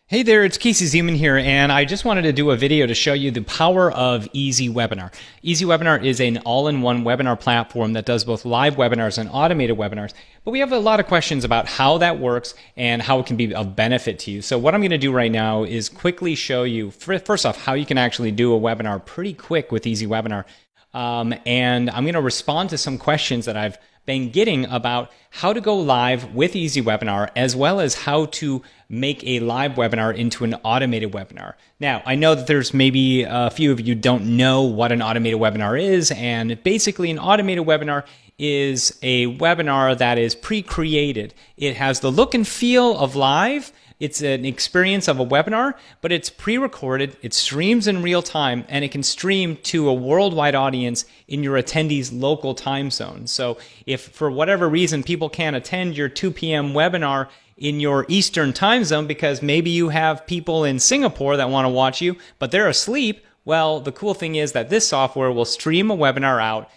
Hey there, it's Casey Zeman here, and I just wanted to do a video to show you the power of EasyWebinar. EasyWebinar is an all-in-one webinar platform that does both live webinars and automated webinars, but we have a lot of questions about how that works and how it can be of benefit to you. So what I'm going to do right now is quickly show you, first off, how you can actually do a webinar pretty quick with EasyWebinar. And I'm going to respond to some questions that I've been getting about how to go live with EasyWebinar, as well as how to make a live webinar into an automated webinar. Now, I know that there's maybe a few of you don't know what an automated webinar is, and basically an automated webinar is a webinar that is pre-created. It has the look and feel of live. It's an experience of a webinar, but it's pre-recorded, it streams in real time, and it can stream to a worldwide audience in your attendees' local time zone. So if for whatever reason people can't attend your 2 p.m. webinar in your Eastern time zone because maybe you have people in Singapore that want to watch you, but they're asleep, well, the cool thing is that this software will stream a webinar out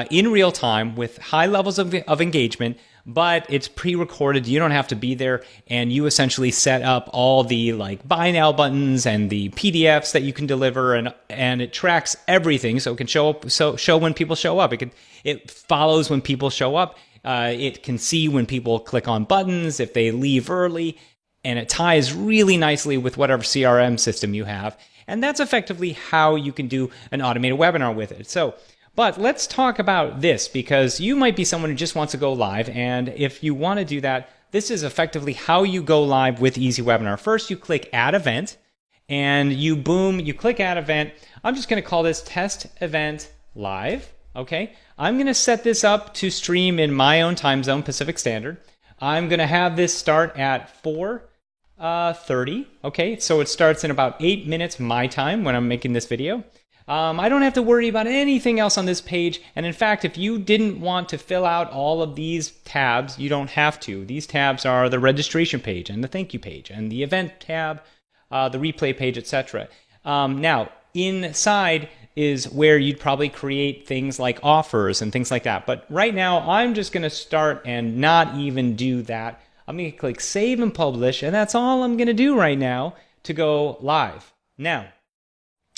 in real time with high levels of engagement, but it's pre-recorded. You don't have to be there, and you essentially set up all the buy now buttons and the PDFs that you can deliver, and it tracks everything, so it can show when people show up. It follows when people show up. It can see when people click on buttons, if they leave early, and it ties really nicely with whatever CRM system you have. And that's effectively how you can do an automated webinar with it. But let's talk about this, because you might be someone who just wants to go live, and if you want to do that, this is effectively how you go live with EasyWebinar. First, you click Add Event, and you click Add Event. I'm just going to call this Test Event Live, okay? I'm going to set this up to stream in my own time zone, Pacific Standard. I'm going to have this start at 4:30, okay? So it starts in about 8 minutes my time when I'm making this video. I don't have to worry about anything else on this page, and in fact, if you didn't want to fill out all of these tabs, you don't have to. These tabs are the registration page and the thank you page and the event tab, the replay page, etc. Now, inside is where you'd probably create things like offers and things like that, but right now I'm just going to start and not even do that. I'm going to click Save and Publish, and that's all I'm going to do right now to go live. Now,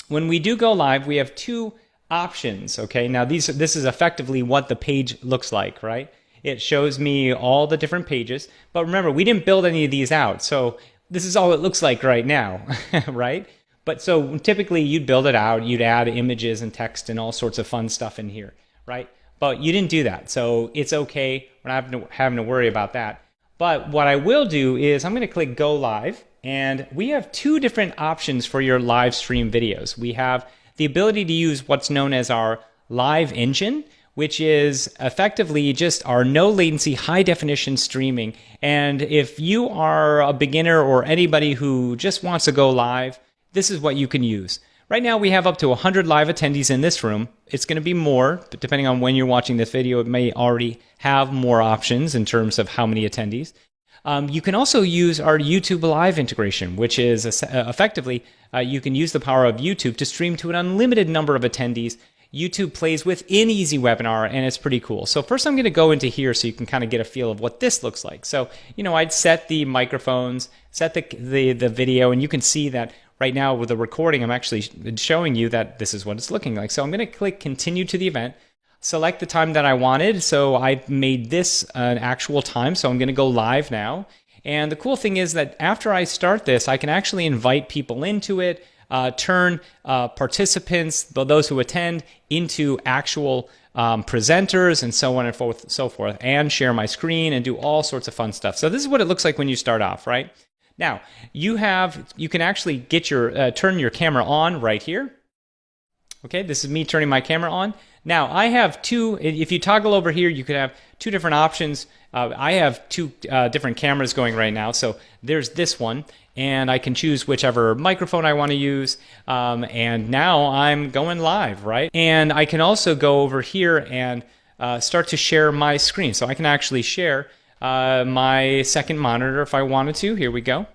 when we do go live, we have two options, okay? Now, this is effectively what the page looks like, right? It shows me all the different pages, but remember, we didn't build any of these out, so this is all it looks like right now, right? But so typically you'd build it out, you'd add images and text and all sorts of fun stuff in here, right? But you didn't do that, so it's okay. We're not having to worry about that. But what I will do is I'm going to click Go Live, and we have two different options for your live stream videos. We have the ability to use what's known as our live engine, which is effectively just our no latency, high definition streaming. And if you are a beginner or anybody who just wants to go live, this is what you can use. Right now we have up to 100 live attendees in this room. It's going to be more, but depending on when you're watching this video, it may already have more options in terms of how many attendees. You can also use our YouTube Live integration, which is effectively, you can use the power of YouTube to stream to an unlimited number of attendees. YouTube plays within EasyWebinar, and it's pretty cool. So first I'm going to go into here so you can kind of get a feel of what this looks like. So, I'd set the microphones, set the video, and you can see that right now with the recording, I'm actually showing you that this is what it's looking like. So I'm going to click Continue to the event. Select the time that I wanted, so I made this an actual time, so I'm going to go live now. And the cool thing is that after I start this, I can actually invite people into it, turn participants, those who attend, into actual presenters, and so on and so forth, and share my screen and do all sorts of fun stuff. So this is what it looks like when you start off, right? Now, you can actually get turn your camera on right here. Okay, this is me turning my camera on. Now, I have two, if you toggle over here, you could have two different options. I have two different cameras going right now. So there's this one, and I can choose whichever microphone I want to use. And now I'm going live, right? And I can also go over here and start to share my screen. So I can actually share my second monitor if I wanted to. Here we go.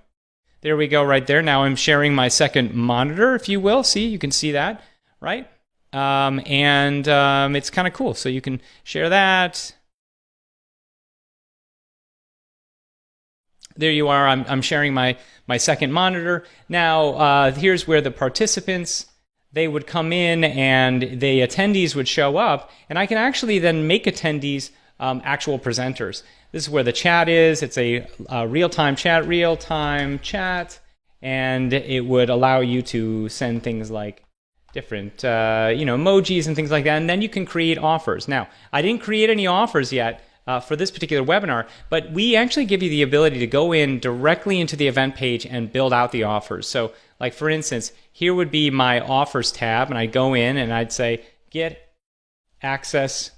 There we go right there. Now I'm sharing my second monitor, if you will. See, you can see that, right? It's kind of cool. So you can share that. There you are. I'm sharing my second monitor. Now, here's where the participants, they would come in and the attendees would show up, and I can actually then make attendees actual presenters. This is where the chat is. It's a real-time chat, and it would allow you to send things like different emojis and things like that, and then you can create offers. Now, I didn't create any offers yet for this particular webinar, but we actually give you the ability to go in directly into the event page and build out the offers. So, like for instance, here would be my offers tab, and I'd go in and I'd say, get access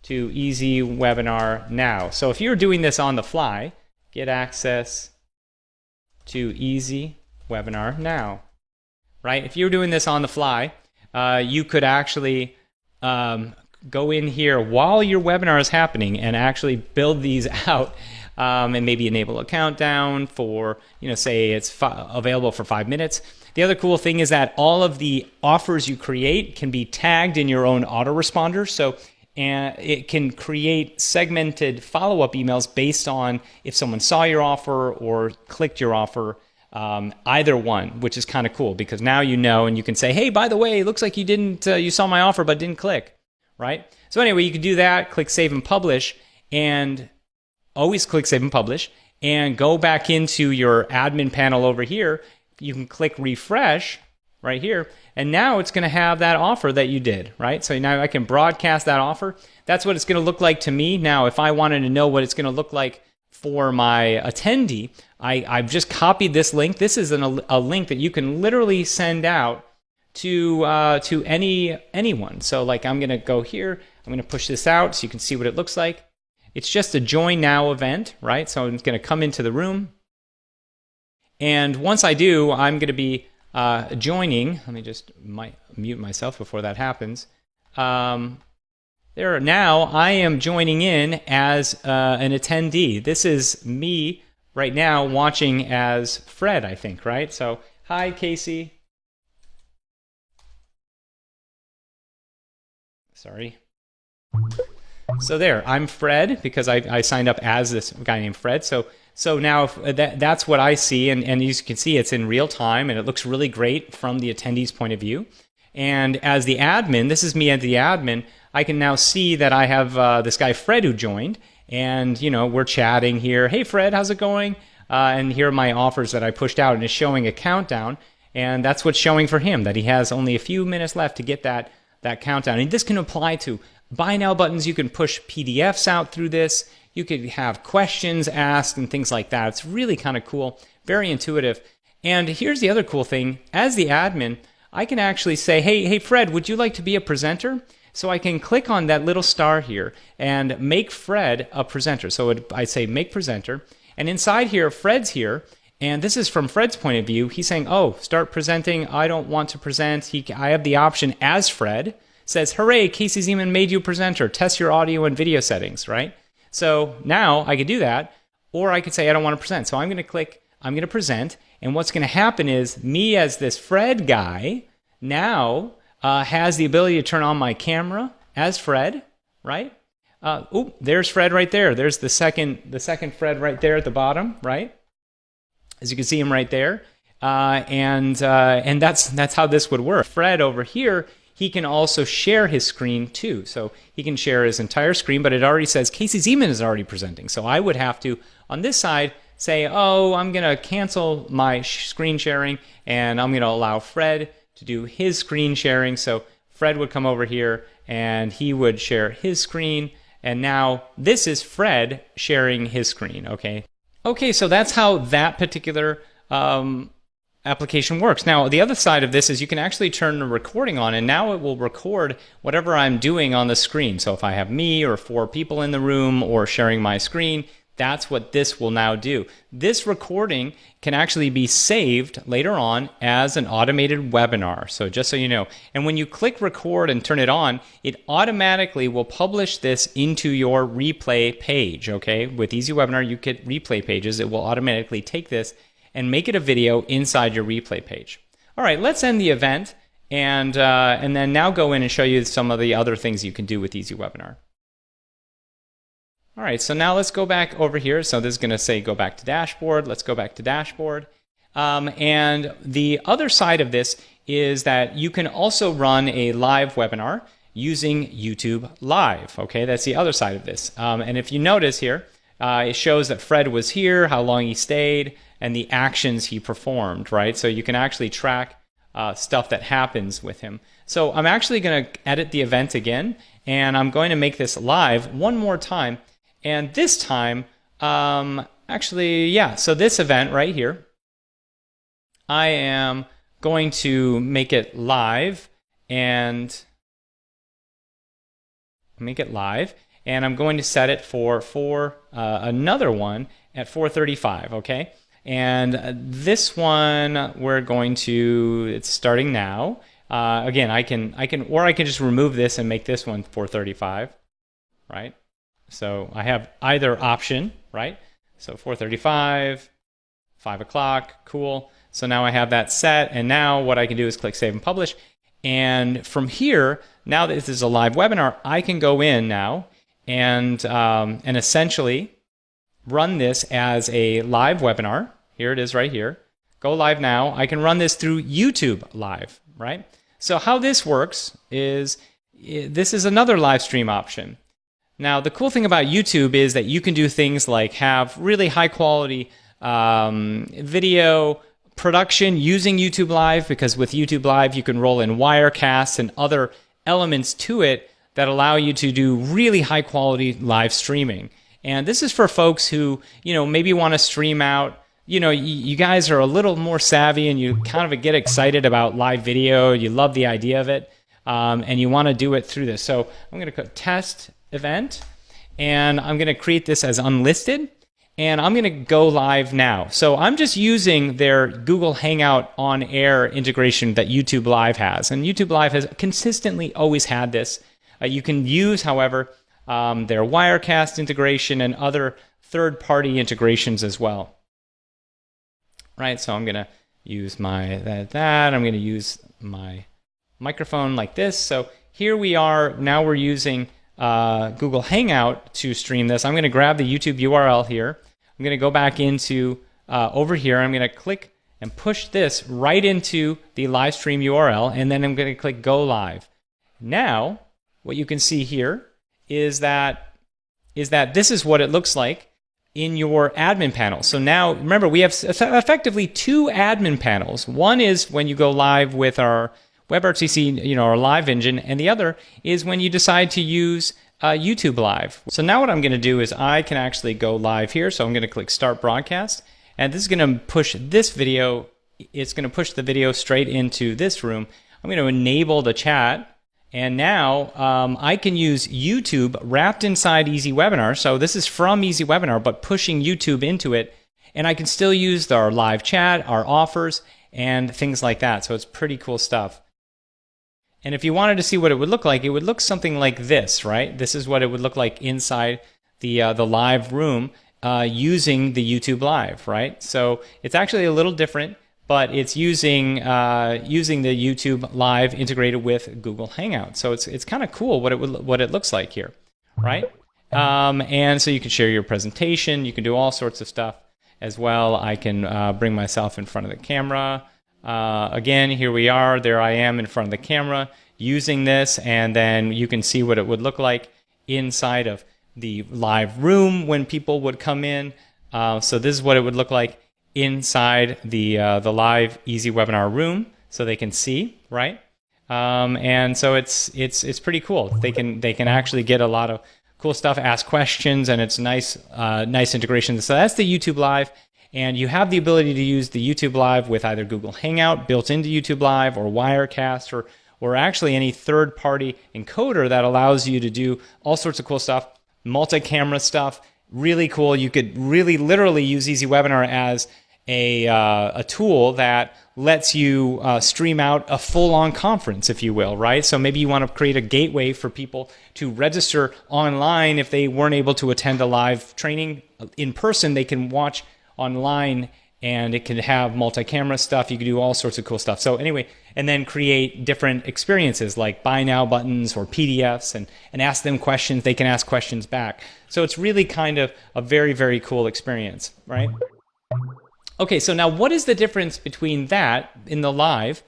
to EasyWebinar now. So if you're doing this on the fly, get access to EasyWebinar now, right? If you're doing this on the fly, you could actually go in here while your webinar is happening and actually build these out, and maybe enable a countdown for, say it's available for 5 minutes. The other cool thing is that all of the offers you create can be tagged in your own autoresponder. So and it can create segmented follow-up emails based on if someone saw your offer or clicked your offer, either one, which is kind of cool because now you know, and you can say, hey, by the way, it looks like you didn't, you saw my offer but didn't click, right? So anyway, you can do that, click Save and Publish, and always click Save and Publish, and go back into your admin panel over here. You can click Refresh right here, and now it's going to have that offer that you did, right? So now I can broadcast that offer. That's what it's going to look like to me. Now, if I wanted to know what it's going to look like for my attendee, I've just copied this link. This is a link that you can literally send out to anyone. So like I'm going to go here. I'm going to push this out so you can see what it looks like. It's just a join now event, right? So I'm going to come into the room. And once I do, I'm going to be joining. Let me just mute myself before that happens. There, now I am joining in as an attendee. This is me right now watching as Fred, I think, right? So, hi, Casey. Sorry. So there, I'm Fred because I signed up as this guy named Fred. So now that's what I see, and as you can see, it's in real time, and it looks really great from the attendee's point of view. And as the admin, this is me as the admin, I can now see that I have this guy Fred who joined, and we're chatting here. Hey Fred, how's it going? And here are my offers that I pushed out, and it's showing a countdown, and that's what's showing for him, that he has only a few minutes left to get that countdown. And this can apply to buy now buttons. You can push PDFs out through this. You could have questions asked and things like that. It's really kind of cool, very intuitive. And here's the other cool thing. As the admin, I can actually say, hey Fred, would you like to be a presenter? So I can click on that little star here and make Fred a presenter. So I say make presenter. And inside here, Fred's here. And this is from Fred's point of view. He's saying, oh, start presenting. I don't want to present. I have the option as Fred. Says, hooray, Casey Zeman made you a presenter. Test your audio and video settings, right? So now I could do that, or I could say I don't want to present. So I'm going to click, I'm going to present, and what's going to happen is me as this Fred guy now has the ability to turn on my camera as Fred, right? Oh, there's Fred right there. There's the second Fred right there at the bottom, right? As you can see him right there, and that's how this would work. Fred over here, he can also share his screen too. So he can share his entire screen, but it already says Casey Zeman is already presenting. So I would have to, on this side, say, oh, I'm going to cancel my screen sharing, and I'm going to allow Fred to do his screen sharing. So Fred would come over here, and he would share his screen. And now this is Fred sharing his screen, okay? Okay, so that's how that particular application works. Now, the other side of this is you can actually turn the recording on, and now it will record whatever I'm doing on the screen. So if I have me or 4 people in the room or sharing my screen, that's what this will now do. This recording can actually be saved later on as an automated webinar. So just so you know. And when you click record and turn it on, it automatically will publish this into your replay page, okay? With EasyWebinar, you get replay pages. It will automatically take this and make it a video inside your replay page. All right, let's end the event and then now go in and show you some of the other things you can do with EasyWebinar. All right, so now let's go back over here. So this is going to say go back to dashboard. Let's go back to dashboard. And the other side of this is that you can also run a live webinar using YouTube Live. Okay, that's the other side of this. And if you notice here, it shows that Fred was here, how long he stayed, and the actions he performed, right? So you can actually track stuff that happens with him. So I'm actually going to edit the event again, and I'm going to make this live one more time. And this time, actually, yeah, so this event right here, I am going to make it live and I'm going to set it for another one at 4:35, okay? And this one we're going to, it's starting now. Again, I can just remove this and make this one 4:35, right? So I have either option, right? So 4:35, 5 o'clock, cool. So now I have that set, and now what I can do is click Save and Publish. And from here, now that this is a live webinar, I can go in now and essentially run this as a live webinar. Here it is right here. Go live now. I can run this through YouTube Live, right? So how this works is, this is another live stream option. Now, the cool thing about YouTube is that you can do things like have really high quality video production using YouTube Live, because with YouTube Live you can roll in Wirecasts and other elements to it that allow you to do really high quality live streaming. And this is for folks who, maybe want to stream out. You guys are a little more savvy and you kind of get excited about live video. You love the idea of it, and you want to do it through this. So I'm going to click Test Event, and I'm going to create this as unlisted. And I'm going to go live now. So I'm just using their Google Hangout on-air integration that YouTube Live has. And YouTube Live has consistently always had this. You can use, however, their Wirecast integration and other third-party integrations as well. Right, so I'm going to use that. I'm going to use my microphone like this. So here we are. Now we're using Google Hangout to stream this. I'm going to grab the YouTube URL here. I'm going to go back into over here. I'm going to click and push this right into the live stream URL, and then I'm going to click Go Live. Now, what you can see here is that this is what it looks like in your admin panel. So now, remember, we have effectively two admin panels. One is when you go live with our WebRTC, our live engine, and the other is when you decide to use YouTube Live. So now what I'm going to do is I can actually go live here. So I'm going to click Start Broadcast, and this is going to push this video. It's going to push the video straight into this room. I'm going to enable the chat, and now I can use YouTube wrapped inside EasyWebinar. So this is from EasyWebinar, but pushing YouTube into it, and I can still use our live chat, our offers, and things like that. So it's pretty cool stuff. And if you wanted to see what it would look like, it would look something like this, right? This is what it would look like inside the live room using the YouTube Live, right? So it's actually a little different, but it's using the YouTube Live integrated with Google Hangout. So it's kind of cool what it looks like here, right? And so you can share your presentation. You can do all sorts of stuff as well. I can bring myself in front of the camera. Again, here we are. There I am in front of the camera using this, and then you can see what it would look like inside of the live room when people would come in. So this is what it would look like inside the live EasyWebinar room, so they can see, right? And so it's pretty cool. They can actually get a lot of cool stuff, ask questions, and it's nice integration. So that's the YouTube Live. And you have the ability to use the YouTube Live with either Google Hangout built into YouTube Live, or Wirecast, or actually any third-party encoder that allows you to do all sorts of cool stuff, multi-camera stuff, really cool. You could really literally use EasyWebinar as a tool that lets you stream out a full-on conference, if you will, right? So maybe you want to create a gateway for people to register online if they weren't able to attend a live training in person. They can watch online and it can have multi-camera stuff. You can do all sorts of cool stuff. So anyway, and then create different experiences like buy now buttons or PDFs, and ask them questions. They can ask questions back. So it's really kind of a very, very cool experience, right? Okay, so now what is the difference between that in the live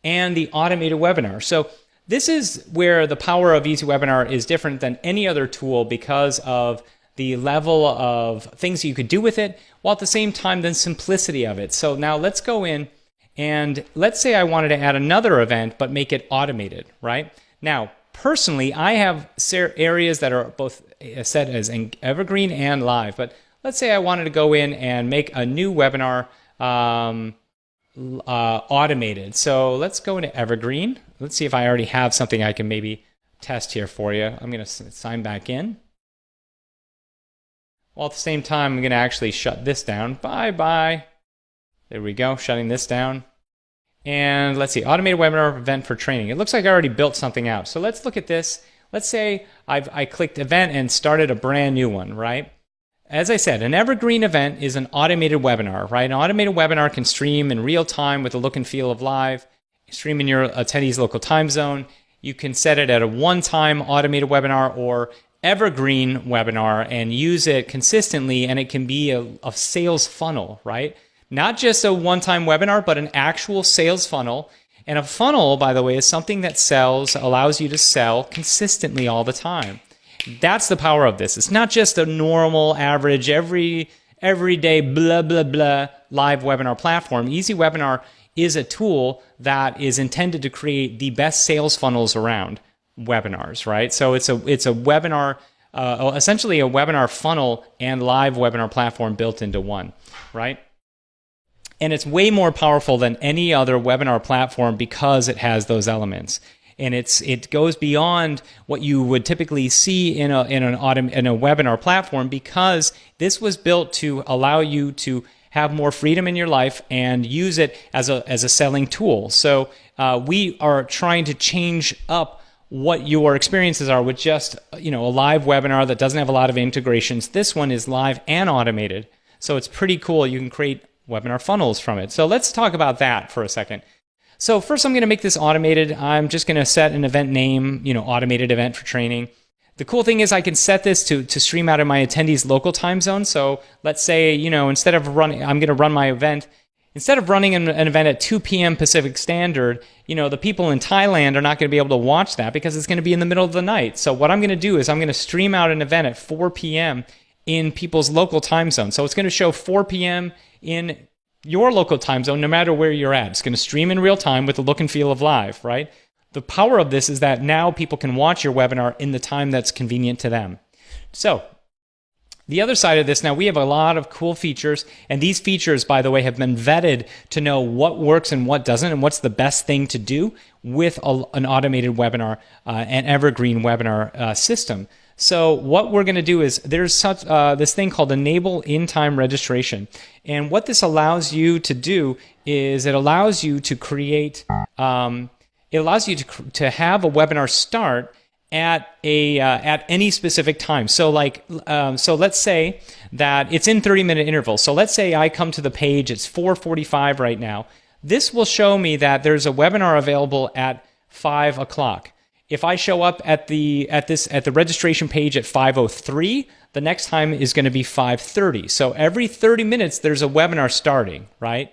and the automated webinar? So this is where the power of EasyWebinar is different than any other tool because of the level of things you could do with it, while at the same time the simplicity of it. So now let's go in and let's say I wanted to add another event but make it automated, right? Now, personally, I have areas that are both set as evergreen and live, but let's say I wanted to go in and make a new webinar automated. So let's go into evergreen. Let's see if I already have something I can maybe test here for you. I'm going to sign back in. Well, at the same time, I'm going to actually shut this down. Bye-bye. There we go, shutting this down. And let's see, automated webinar event for training. It looks like I already built something out. So let's look at this. Let's say I clicked event and started a brand new one, right? As I said, an evergreen event is an automated webinar, right? An automated webinar can stream in real time with the look and feel of live, stream in your attendee's local time zone. You can set it at a one-time automated webinar or evergreen webinar and use it consistently, and it can be a sales funnel, right? Not just a one-time webinar, but an actual sales funnel. And a funnel, by the way, is something that allows you to sell consistently all the time. That's the power of this. It's not just a normal, average, everyday, blah, blah, blah live webinar platform. EasyWebinar is a tool that is intended to create the best sales funnels around webinars, right? So it's a webinar, essentially a webinar funnel and live webinar platform built into one, right? And it's way more powerful than any other webinar platform because it has those elements. And it goes beyond what you would typically see in a webinar platform, because this was built to allow you to have more freedom in your life and use it as a selling tool. So we are trying to change up what your experiences are with just a live webinar that doesn't have a lot of integrations. This one is live and automated, so it's pretty cool. You can create webinar funnels from it. So let's talk about that for a second. So first, I'm going to make this automated. I'm just going to set an event name, automated event for training. The cool thing is I can set this to stream out of my attendees' local time zone. So let's say, instead of running, I'm going to run my event. Instead of running an event at 2 p.m. Pacific Standard, the people in Thailand are not going to be able to watch that because it's going to be in the middle of the night. So what I'm going to do is I'm going to stream out an event at 4 p.m. in people's local time zone. So it's going to show 4 p.m. in your local time zone, no matter where you're at. It's going to stream in real time with the look and feel of live, right? The power of this is that now people can watch your webinar in the time that's convenient to them. So the other side of this, now we have a lot of cool features, and these features, by the way, have been vetted to know what works and what doesn't, and what's the best thing to do with an automated webinar, an evergreen webinar system. So what we're going to do is there's this thing called Enable In-Time Registration, and what this allows you to do is it allows you to create, it allows you to have a webinar start at any specific time. So so let's say that it's in 30-minute intervals. So let's say I come to the page, it's 4:45 right now. This will show me that there's a webinar available at 5 o'clock. If I show up at the registration page at 5:03, the next time is going to be 5:30. So every 30 minutes there's a webinar starting, right?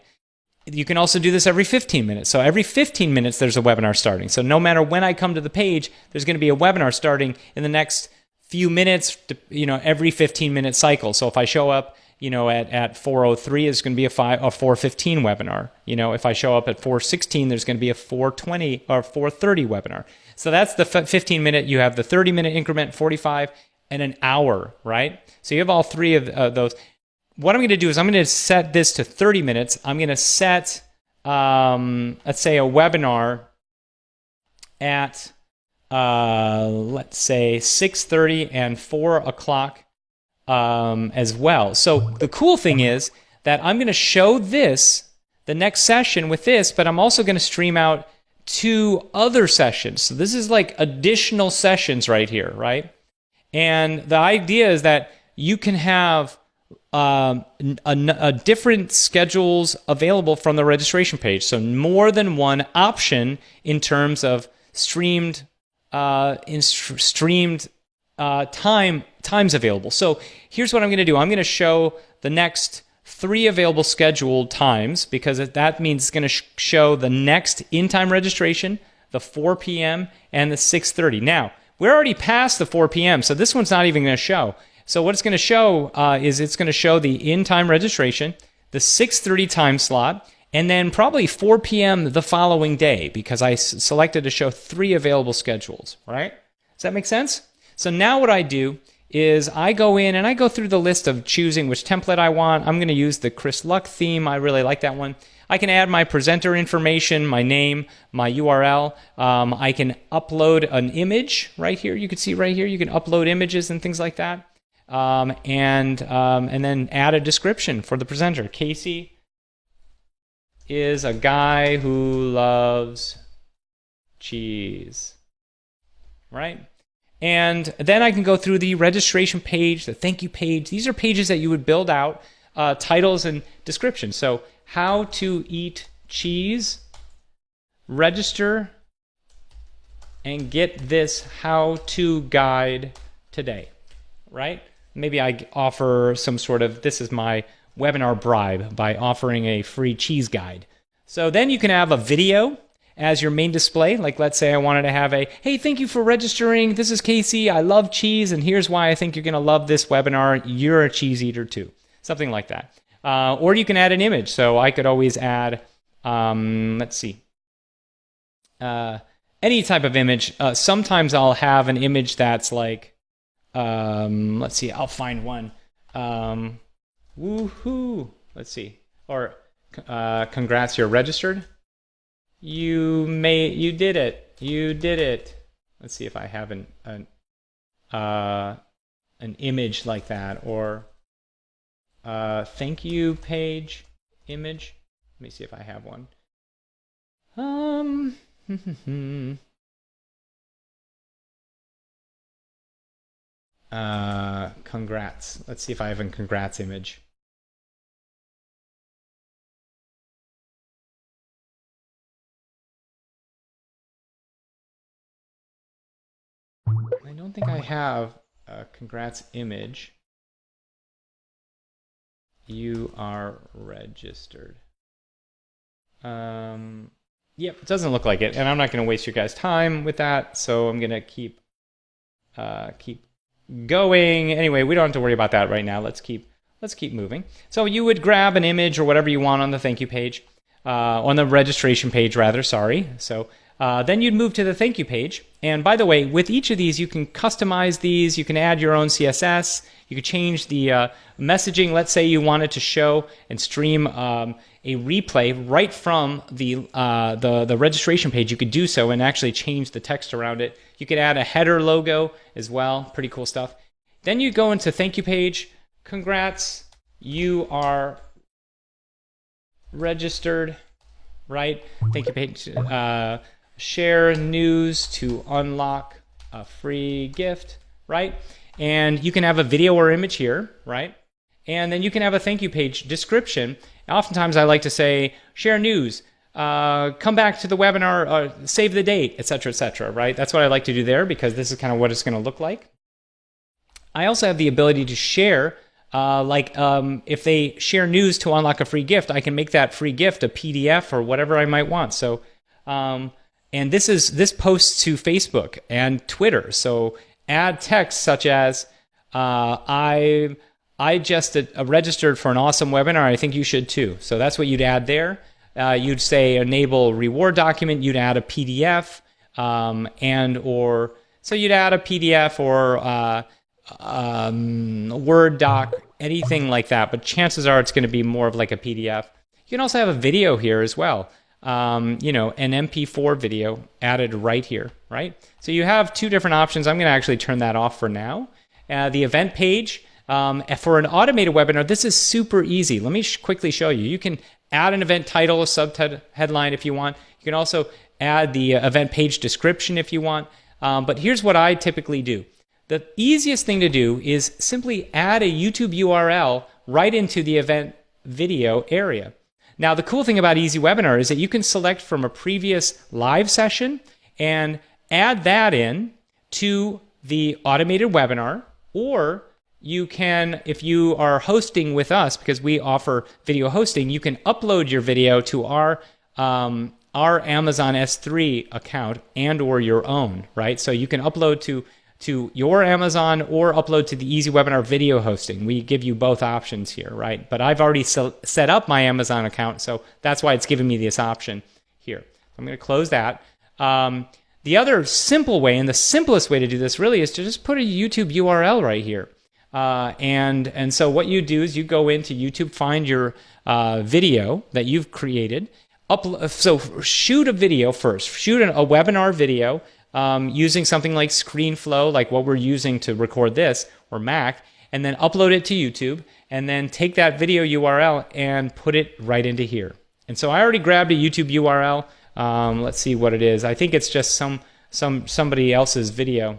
You can also do this every 15 minutes. So every 15 minutes there's a webinar starting. So no matter when I come to the page, there's going to be a webinar starting in the next few minutes, every 15-minute cycle. So if I show up, at 4:03, it's going to be a 4:15 webinar. If I show up at 4:16, there's going to be a 4:20 or 4:30 webinar. So that's the 15-minute. You have the 30-minute increment, 45, and an hour, right? So you have all three of those. What I'm going to do is I'm going to set this to 30 minutes. I'm going to set, let's say, a webinar at, let's say, 6:30 and 4 o'clock as well. So the cool thing is that I'm going to show the next session with this, but I'm also going to stream out 2 other sessions. So this is like additional sessions right here, right? And the idea is that you can have different schedules available from the registration page. So more than one option in terms of streamed times available. So here's what I'm going to do. I'm going to show the next 3 available scheduled times, because that means it's going to show the next in-time registration, the 4 p.m. and the 6:30. Now, we're already past the 4 p.m., so this one's not even going to show. So what it's going to show is it's going to show the in-time registration, the 6:30 time slot, and then probably 4 p.m. the following day, because I selected to show 3 available schedules, right? Does that make sense? So now what I do is I go in and I go through the list of choosing which template I want. I'm going to use the Chris Luck theme. I really like that one. I can add my presenter information, my name, my URL. I can upload an image right here. You can see right here, you can upload images and things like that. And then add a description for the presenter. Casey is a guy who loves cheese, right? And then I can go through the registration page, the thank you page. These are pages that you would build out, titles and description. So how to eat cheese, register, and get this how-to guide today, right? Maybe I offer some sort of, this is my webinar bribe by offering a free cheese guide. So then you can have a video as your main display. Like, let's say I wanted to have a, hey, thank you for registering. This is Casey. I love cheese, and here's why I think you're going to love this webinar. You're a cheese eater too. Something like that. Or you can add an image. So I could always add, let's see, any type of image. Sometimes I'll have an image that's like, let's see, I'll find one. Woohoo! Let's see. Or congrats, you're registered. You did it. You did it. Let's see if I have an image like that, or thank you page image. Let me see if I have one. Congrats. Let's see if I have a congrats image. I don't think I have a congrats image. You are registered. Yep, it doesn't look like it, and I'm not going to waste your guys' time with that, so I'm going to keep going. Anyway, we don't have to worry about that right now. Let's keep moving. So you would grab an image or whatever you want on the thank you page, on the registration page rather, sorry. So then you'd move to the thank you page. And by the way, with each of these, you can customize these. You can add your own CSS. You could change the messaging. Let's say you wanted to show and stream a replay right from the registration page. You could do so and actually change the text around it. You could add a header logo as well. Pretty cool stuff. Then you go into thank you page. Congrats, you are registered, right? Thank you page. Share news to unlock a free gift, right? And you can have a video or image here, right? And then you can have a thank you page description. Oftentimes I like to say, share news, come back to the webinar, save the date, etc., right? That's what I like to do there, because this is kind of what it's going to look like. I also have the ability to share, if they share news to unlock a free gift, I can make that free gift a PDF or whatever I might want. So, and this posts to Facebook and Twitter. So add text such as, I just registered for an awesome webinar. I think you should too. So that's what you'd add there. You'd say enable reward document. You'd add a PDF, so you'd add a PDF or Word doc, anything like that. But chances are it's going to be more of like a PDF. You can also have a video here as well. An MP4 video added right here, right? So you have two different options. I'm going to actually turn that off for now. The event page, for an automated webinar, this is super easy. Let me quickly show you. You can add an event title, a headline if you want. You can also add the event page description if you want. But here's what I typically do. the easiest thing to do is simply add a YouTube URL right into the event video area. Now, the cool thing about EasyWebinar is that you can select from a previous live session and add that in to the automated webinar, or you can, if you are hosting with us, because we offer video hosting, you can upload your video to our Amazon S3 account and or your own, right? So you can upload to your Amazon or upload to the EasyWebinar video hosting. We give you both options here, right? But I've already set up my Amazon account, so that's why it's giving me this option here. I'm going to close that. The other simple way, and the simplest way to do this really, is to just put a YouTube URL right here. And so what you do is you go into YouTube, find your video that you've created. So shoot a video first. Shoot a webinar video using something like ScreenFlow, like what we're using to record this, or Mac, and then upload it to YouTube, and then take that video URL and put it right into here. And so I already grabbed a YouTube URL. Let's see what it is. I think it's just somebody else's video.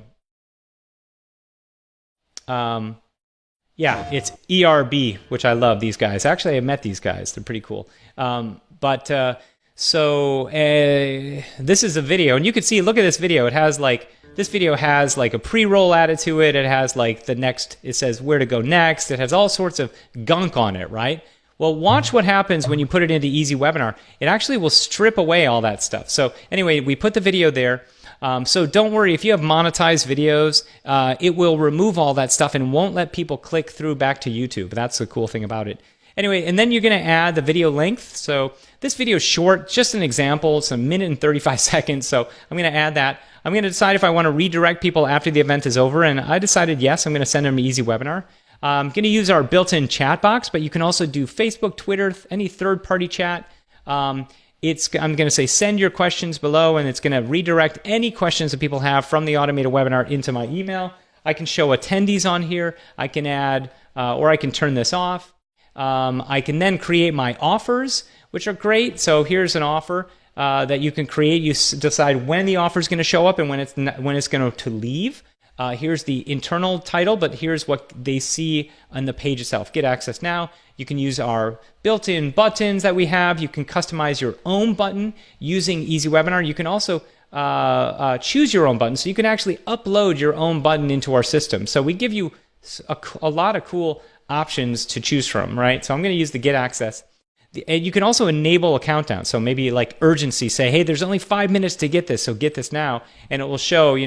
Yeah, it's ERB, which I love these guys. Actually, I met these guys. They're pretty cool. This is a video, and you can see, look at this video. It has this video has like a pre-roll added to it. It has like it says where to go next. It has all sorts of gunk on it, right? Well, watch what happens when you put it into EasyWebinar. It actually will strip away all that stuff. So anyway, we put the video there. So don't worry, if you have monetized videos, it will remove all that stuff and won't let people click through back to YouTube. That's the cool thing about it. Anyway, and then you're going to add the video length. So this video is short, just an example. It's 1 minute and 35 seconds. So I'm going to add that. I'm going to decide if I want to redirect people after the event is over. And I decided yes, I'm going to send them to EasyWebinar. I'm going to use our built-in chat box, but you can also do Facebook, Twitter, any third-party chat. I'm going to say send your questions below, and it's going to redirect any questions that people have from the automated webinar into my email. I can show attendees on here. I can add, or I can turn this off. I can then create my offers, which are great. So here's an offer that you can create. You decide when the offer is going to show up and when it's going to leave. Here's the internal title, but here's what they see on the page itself. Get access now. You can use our built-in buttons that we have. You can customize your own button using EasyWebinar. You can also choose your own button, so you can actually upload your own button into our system. So we give you a lot of cool options to choose from, right? So I'm going to use the get access. And you can also enable a countdown. So maybe like urgency, say, hey, there's only 5 minutes to get this, so get this now. And it will show,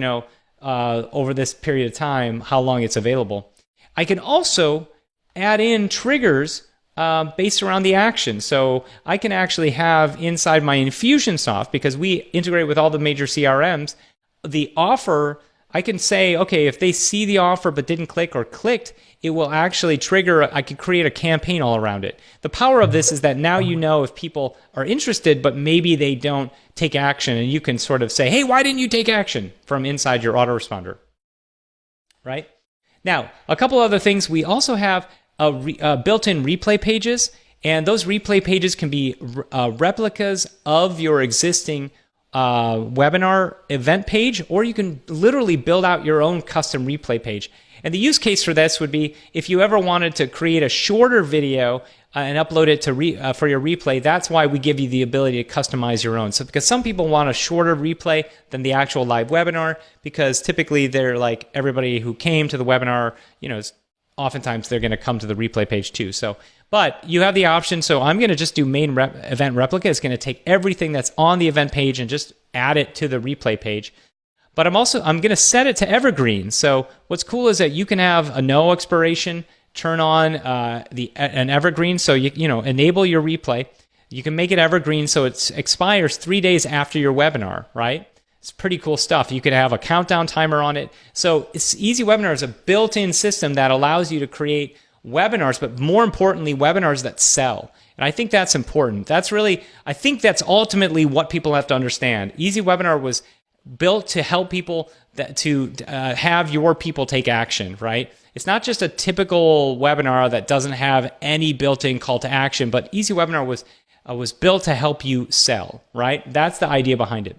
over this period of time, how long it's available. I can also add in triggers based around the action. So I can actually have inside my Infusionsoft, because we integrate with all the major CRMs, the offer, I can say, okay, if they see the offer but didn't click or clicked, it will actually trigger, I could create a campaign all around it. The power of this is that now you know if people are interested, but maybe they don't take action, and you can sort of say, hey, why didn't you take action, from inside your autoresponder, right? Now, a couple other things. We also have built-in replay pages, and those replay pages can be replicas of your existing webinar event page, or you can literally build out your own custom replay page. And the use case for this would be if you ever wanted to create a shorter video and upload it to for your replay. That's why we give you the ability to customize your own. So because some people want a shorter replay than the actual live webinar, because typically they're like, everybody who came to the webinar, oftentimes they're going to come to the replay page too. So, but you have the option. So I'm going to just do main event replica. It's going to take everything that's on the event page and just add it to the replay page. But I'm going to set it to evergreen. So what's cool is that you can have a no expiration, turn on an evergreen. So you enable your replay. You can make it evergreen so it expires 3 days after your webinar, right? It's pretty cool stuff. You could have a countdown timer on it. So EasyWebinar is a built-in system that allows you to create webinars, but more importantly, webinars that sell. And I think that's important. I think that's ultimately what people have to understand. EasyWebinar was built to help people have your people take action, right? It's not just a typical webinar that doesn't have any built-in call to action, but EasyWebinar was built to help you sell, right? That's the idea behind it.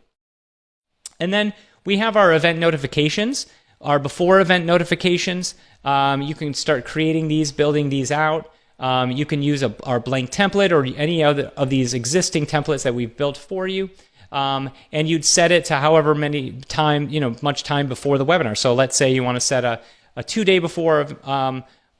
And then we have our event notifications. our before event notifications. You can start creating these, building these out. You can use our blank template or any other of these existing templates that we've built for you. And you'd set it to however much time before the webinar. So let's say you want to set a 2-day before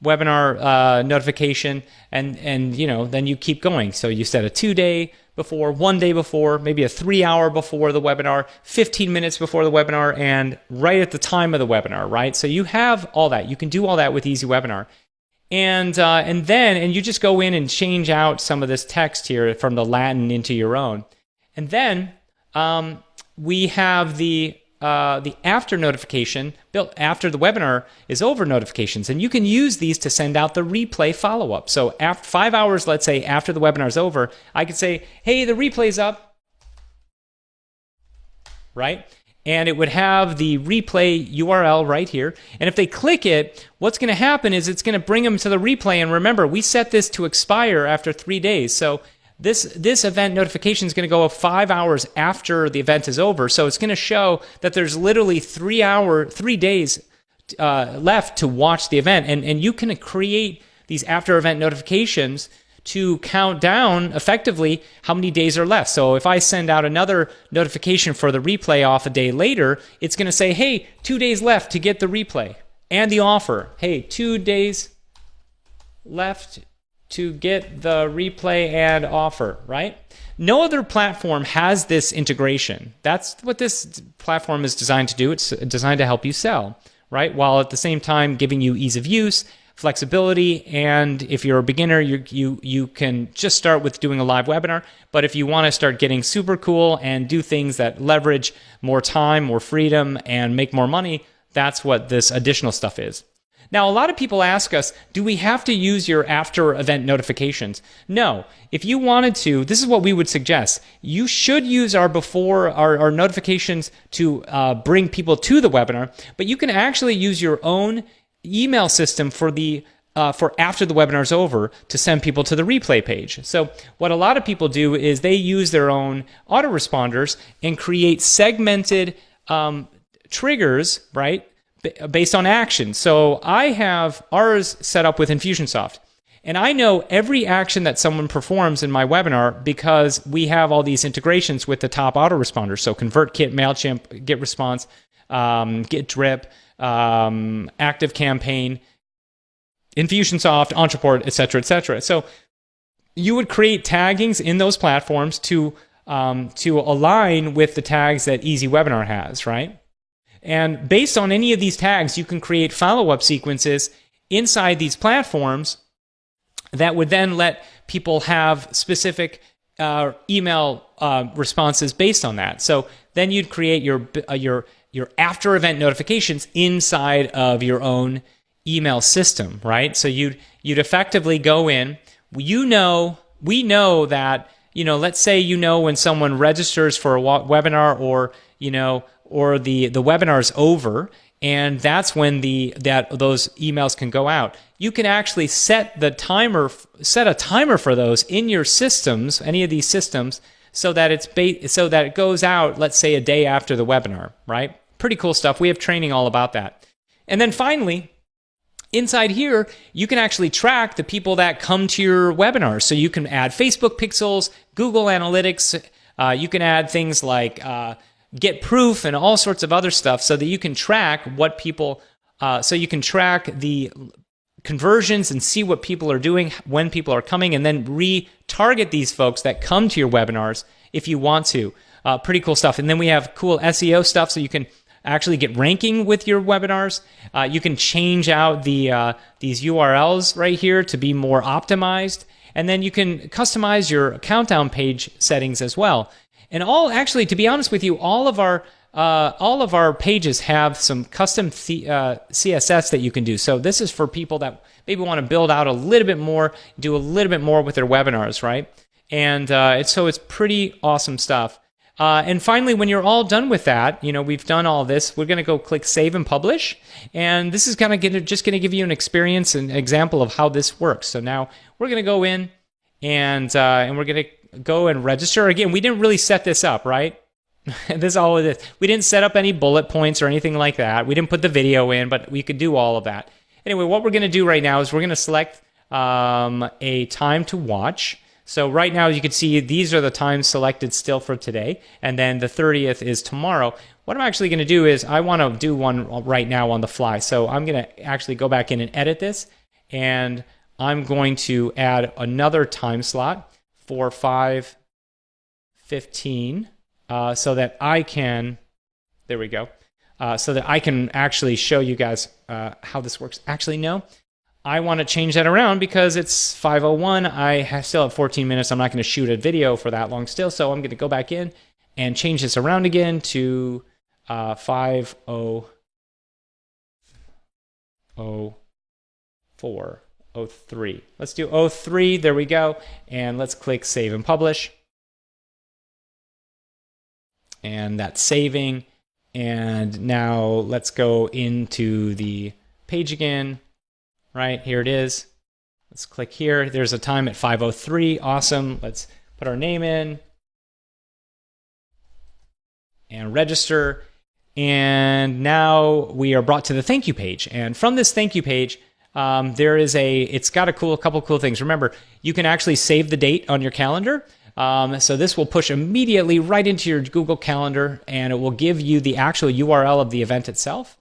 webinar notification, and then you keep going. So you set a 2-day before, 1 day before, maybe a 3-hour before the webinar, 15 minutes before the webinar, and right at the time of the webinar, right? So you have all that. You can do all that with EasyWebinar. And you just go in and change out some of this text here from the Latin into your own. And then we have the after notification built after the webinar is over notifications, and you can use these to send out the replay follow-up. So after 5 hours, let's say after the webinar is over, I could say, hey, the replay's up, right? And it would have the replay URL right here. And if they click it, what's going to happen is it's going to bring them to the replay. And remember, we set this to expire after 3 days. So this event notification is going to go up 5 hours after the event is over. So it's going to show that there's literally 3 days left to watch the event. And you can create these after event notifications to count down effectively how many days are left. So if I send out another notification for the replay off a day later, it's going to say, hey, 2 days left to get the replay and the offer. Hey, 2 days left to get the replay and offer, right? No other platform has this integration. That's what this platform is designed to do. It's designed to help you sell, right? While at the same time giving you ease of use, flexibility, and if you're a beginner, you can just start with doing a live webinar. But if you want to start getting super cool and do things that leverage more time, more freedom, and make more money, that's what this additional stuff is. Now, a lot of people ask us, do we have to use your after event notifications? No. If you wanted to, this is what we would suggest. You should use our notifications to bring people to the webinar, but you can actually use your own email system for after the webinar is over to send people to the replay page. So what a lot of people do is they use their own autoresponders and create segmented triggers, right, based on action. So I have ours set up with Infusionsoft, and I know every action that someone performs in my webinar because we have all these integrations with the top autoresponders. So ConvertKit, MailChimp, GetResponse, GetDrip, ActiveCampaign, Infusionsoft, Entreport, etc., etc. So you would create taggings in those platforms to align with the tags that EasyWebinar has, right? And based on any of these tags, you can create follow-up sequences inside these platforms that would then let people have specific email responses based on that. So then you'd create your after-event notifications inside of your own email system, right? So you'd effectively go in. We know that, let's say when someone registers for a webinar, or the webinar's over, and that's when those emails can go out. You can actually set a timer for those in your systems, any of these systems, so that it goes out, let's say, a day after the webinar, right? Pretty cool stuff. We have training all about that. And then finally, inside here, you can actually track the people that come to your webinar. So you can add Facebook pixels, Google Analytics. You can add things like Get Proof and all sorts of other stuff, so that you can track what people, so you can track the conversions and see what people are doing when people are coming, and then retarget these folks that come to your webinars if you want to. Pretty cool stuff. And then we have cool SEO stuff, so you can actually get ranking with your webinars. You can change out these URLs right here to be more optimized, and then you can customize your countdown page settings as well. And actually, to be honest with you, all of our pages have some custom CSS that you can do. So this is for people that maybe want to build out a little bit more, do a little bit more with their webinars, right? And it's pretty awesome stuff. And finally, when you're all done with that, we've done all this, we're going to go click Save and Publish. And this is just going to give you an experience and example of how this works. So now we're going to go in and we're going to go and register. Again, we didn't really set this up, right? This is all it is. We didn't set up any bullet points or anything like that. We didn't put the video in, but we could do all of that. Anyway, what we're going to do right now is we're going to select a time to watch. So right now, you can see these are the times selected still for today, and then the 30th is tomorrow. What I'm actually going to do is I want to do one right now on the fly. So I'm going to actually go back in and edit this, and I'm going to add another time slot for 5:15 so that I can, there we go, so that I can actually show you guys how this works. Actually, no. I want to change that around because it's 5:01. I still have 14 minutes. I'm not going to shoot a video for that long still, so I'm going to go back in and change this around again to 5:04:03. Let's do 03. There we go. And let's click Save and Publish. And that's saving. And now let's go into the page again. Right, here it is. Let's click here. There's a time at 5:03. Awesome. Let's put our name in and register. And now we are brought to the thank you page. And from this thank you page, it's got a couple cool things. Remember, you can actually save the date on your calendar. So this will push immediately right into your Google Calendar, and it will give you the actual URL of the event itself.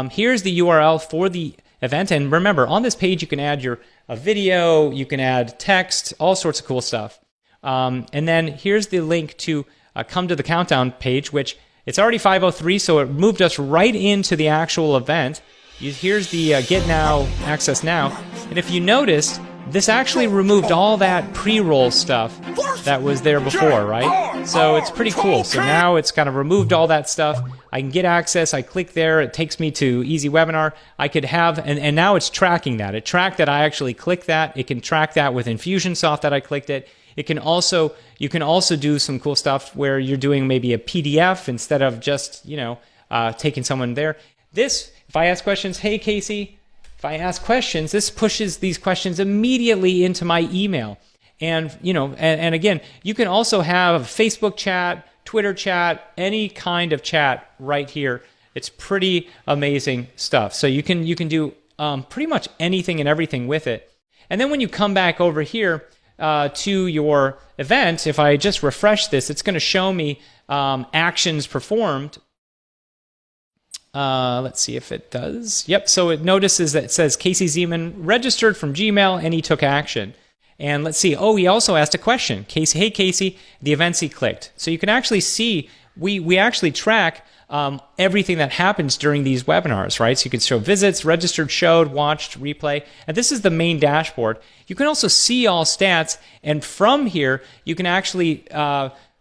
Here's the URL for the event, and remember, on this page you can add a video, you can add text, all sorts of cool stuff. And then here's the link to come to the countdown page, which it's already 5:03, so it moved us right into the actual event. Here's the Get Now, Access Now, and if you noticed, this actually removed all that pre-roll stuff that was there before, right? So it's pretty cool. So now it's kind of removed all that stuff. I can get access. I click there. It takes me to EasyWebinar. I could have, and now it's tracking that. It tracked that I actually clicked that. It can track that with Infusionsoft that I clicked it. You can also do some cool stuff where you're doing maybe a PDF instead of just, taking someone there. This, if I ask questions, hey, Casey, if I ask questions, this pushes these questions immediately into my email. And, and again, you can also have Facebook chat, Twitter chat, any kind of chat right here. It's pretty amazing stuff. So you can do pretty much anything and everything with it. And then when you come back over here to your event, if I just refresh this, it's going to show me actions performed. Let's see if it does. Yep, so it notices that it says Casey Zeman registered from Gmail and he took action. And let's see, he also asked a question. Casey, hey Casey, the events he clicked. So you can actually see, we actually track everything that happens during these webinars, right? So you can show visits, registered, showed, watched, replay. And this is the main dashboard. You can also see all stats, and from here, you can actually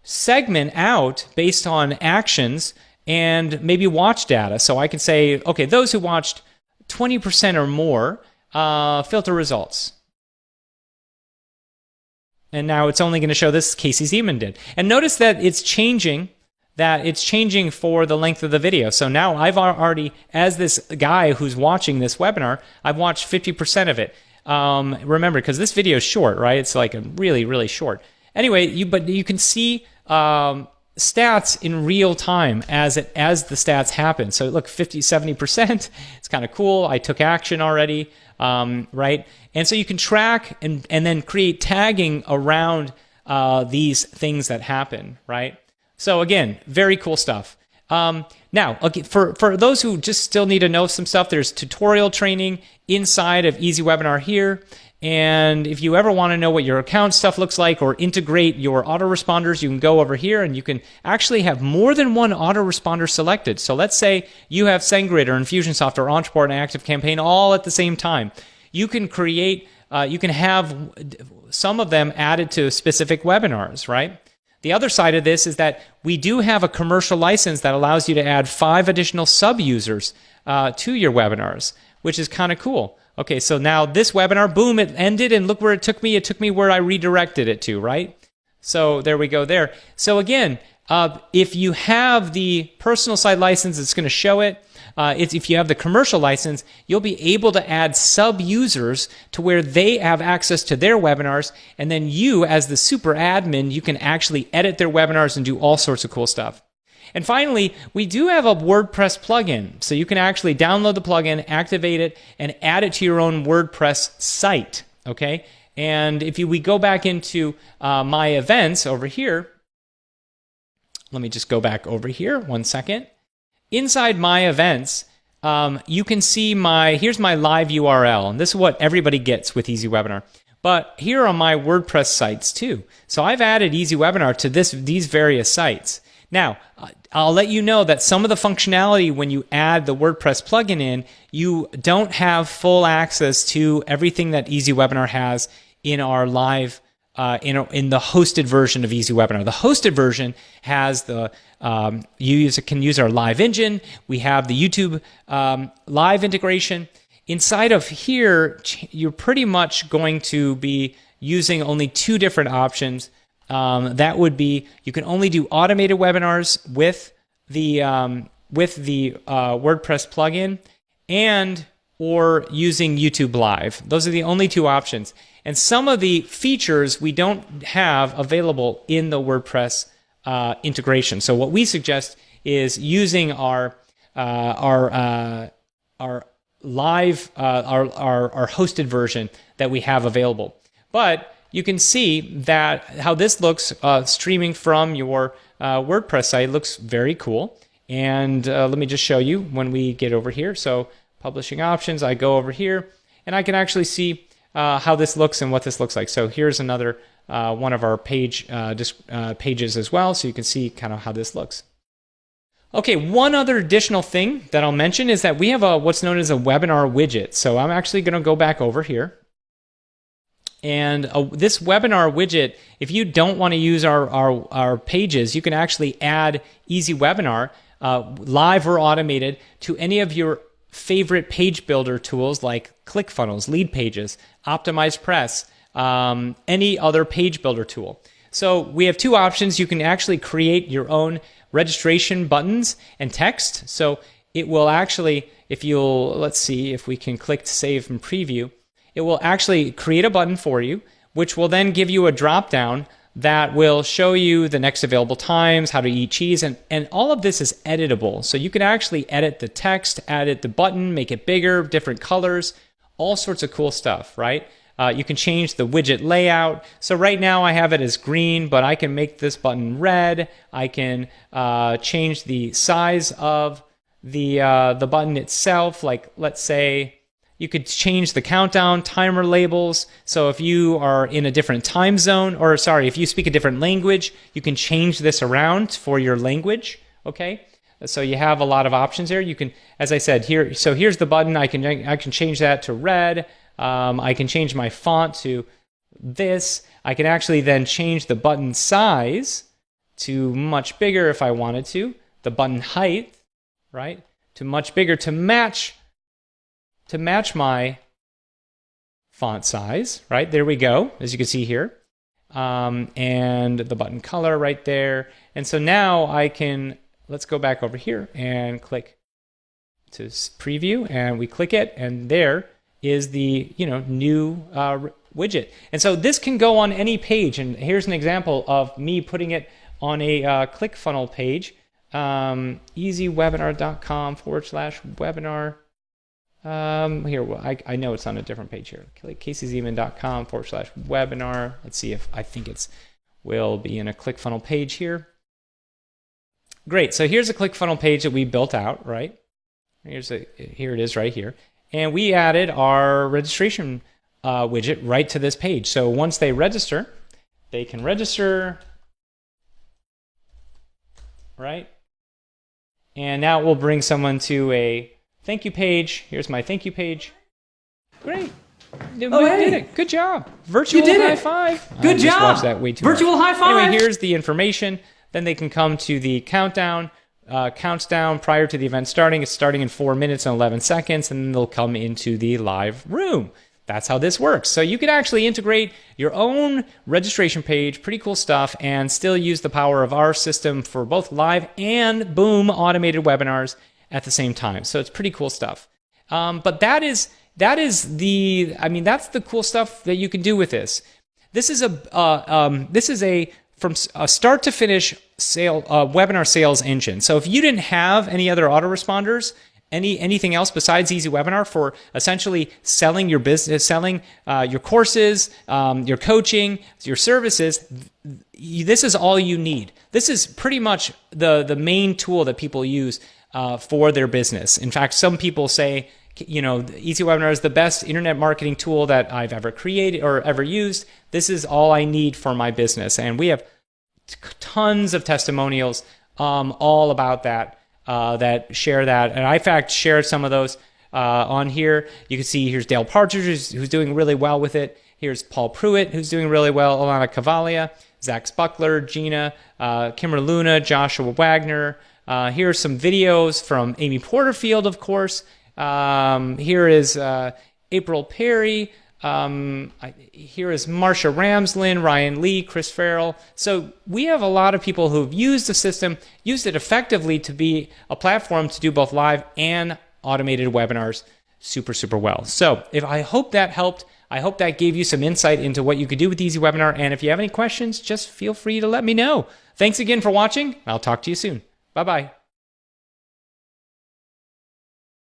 segment out based on actions and maybe watch data. So I can say, okay, those who watched 20% or more, filter results. And now it's only going to show this Casey Zeman did. And notice that it's changing for the length of the video. So now I've already, as this guy who's watching this webinar, I've watched 50% of it. Remember, because this video is short, right? It's like really, really short. Anyway, but you can see stats in real time as the stats happen. So look, 50, 70%, it's kind of cool. I took action already, right? And so you can track and then create tagging around these things that happen, right? So again, very cool stuff. Now, okay, for those who just still need to know some stuff, there's tutorial training inside of EasyWebinar here. And if you ever want to know what your account stuff looks like or integrate your autoresponders, you can go over here and you can actually have more than one autoresponder selected. So let's say you have SendGrid or Infusionsoft or Entreport and ActiveCampaign all at the same time. You can create, you can have some of them added to specific webinars, right? The other side of this is that we do have a commercial license that allows you to add 5 additional sub-users to your webinars, which is kind of cool. Okay, so now this webinar, boom, it ended, and look where it took me. It took me where I redirected it to, right? So there we go there. So again, if you have the personal side license, it's going to show it. If you have the commercial license, you'll be able to add sub-users to where they have access to their webinars, and then you, as the super admin, you can actually edit their webinars and do all sorts of cool stuff. And finally, we do have a WordPress plugin. So you can actually download the plugin, activate it, and add it to your own WordPress site. Okay? And if we go back into my events over here, let me just go back over here 1 second. Inside my events, you can see here's my live URL. And this is what everybody gets with EasyWebinar. But here are my WordPress sites too. So I've added EasyWebinar to these various sites. Now, I'll let you know that some of the functionality when you add the WordPress plugin in, you don't have full access to everything that EasyWebinar has in our live, in the hosted version of EasyWebinar. The hosted version has you can use our live engine. We have the YouTube live integration. Inside of here, you're pretty much going to be using only two different options. That would be, you can only do automated webinars with the WordPress plugin, or using YouTube Live. Those are the only two options. And some of the features we don't have available in the WordPress integration. So what we suggest is using our live, our hosted version that we have available. But you can see that how this looks streaming from your WordPress site looks very cool. And let me just show you when we get over here. So publishing options, I go over here and I can actually see how this looks and what this looks like. So here's another one of our pages as well. So you can see kind of how this looks. Okay, one other additional thing that I'll mention is that we have what's known as a webinar widget. So I'm actually going to go back over here. And this webinar widget, if you don't want to use our pages, you can actually add EasyWebinar, live or automated, to any of your favorite page builder tools like ClickFunnels, Leadpages, OptimizePress, any other page builder tool. So we have two options. You can actually create your own registration buttons and text. So it will actually, let's see if we can click to save and preview, it will actually create a button for you, which will then give you a drop down that will show you the next available times, how to eat cheese, and all of this is editable. So you can actually edit the text, edit the button, make it bigger, different colors, all sorts of cool stuff, right? You can change the widget layout. So right now I have it as green, but I can make this button red. I can change the size of the button itself. Like, let's say you could change the countdown timer labels. So if you are in a different time zone, or sorry, if you speak a different language, you can change this around for your language, okay? So you have a lot of options here. You can, as I said, here, so here's the button. I can change that to red. I can change my font to this. I can actually then change the button size to much bigger if I wanted to. The button height, right, to much bigger to match my font size, right? There we go, as you can see here. And the button color right there. And so now I can, let's go back over here and click to preview, and we click it, and there is the new widget. And so this can go on any page, and here's an example of me putting it on a ClickFunnels page, easywebinar.com/webinar. Here, I know it's on a different page here. CaseyZeman.com/webinar. Let's see if I think will be in a ClickFunnels page here. Great. So here's a ClickFunnels page that we built out, right? Here it is right here. And we added our registration widget right to this page. So once they register, they can register, right? And now it will bring someone to a thank you page. Here's my thank you page. Great. We did it. Good job. Virtual high five. Good job. Just watched that way too Virtual much. high five. Anyway, here's the information. Then they can come to the countdown. Counts down prior to the event starting. It's starting in 4 minutes and 11 seconds, and then they'll come into the live room. That's how this works. So you could actually integrate your own registration page, pretty cool stuff, and still use the power of our system for both live and boom automated webinars at the same time. So it's pretty cool stuff. But that's the cool stuff that you can do with this. This is a from a start to finish webinar sales engine. So if you didn't have any other autoresponders, anything else besides EasyWebinar for essentially selling your business, selling your courses, your coaching, your services, this is all you need. This is pretty much the main tool that people use for their business. In fact, some people say, EasyWebinar is the best internet marketing tool that I've ever created or ever used. This is all I need for my business. And we have tons of testimonials all about that. That share that, and I in fact shared some of those on here. You can see here's Dale Partridge who's doing really well with it. Here's Paul Pruitt who's doing really well. Alana Cavalia, Zach Spuckler, Gina, Kimmer Luna, Joshua Wagner. Here's some videos from Amy Porterfield, of course. Here is April Perry. Here is Marsha Ramslin, Ryan Lee, Chris Farrell. So we have a lot of people who've used the system, used it effectively to be a platform to do both live and automated webinars super, super well. So I hope that helped. I hope that gave you some insight into what you could do with EasyWebinar. And if you have any questions, just feel free to let me know. Thanks again for watching. I'll talk to you soon. Bye-bye.